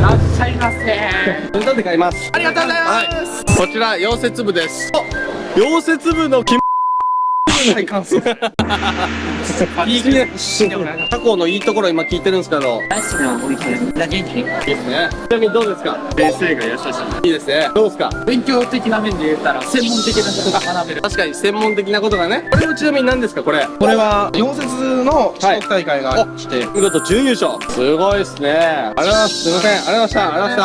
らっしゃいませ。分担で買います。ありがとうございます。こちら溶接部です。溶接部のはい、完成。いいね。タコのいいところ今聞いてるんですけど。大好きなお店です。元気に。いいですね。ちなみにどうですか。先生が優しい。いいですね。どうですか。勉強的な面で言ったら、専門的なことが学べる。確かに専門的なことがね。これはちなみに何ですかこれ。これは溶接の四国大会がありまして、見事準優勝。すごいですね。ありがとうございます。すみません。ありがとうございました。ありがとうございました。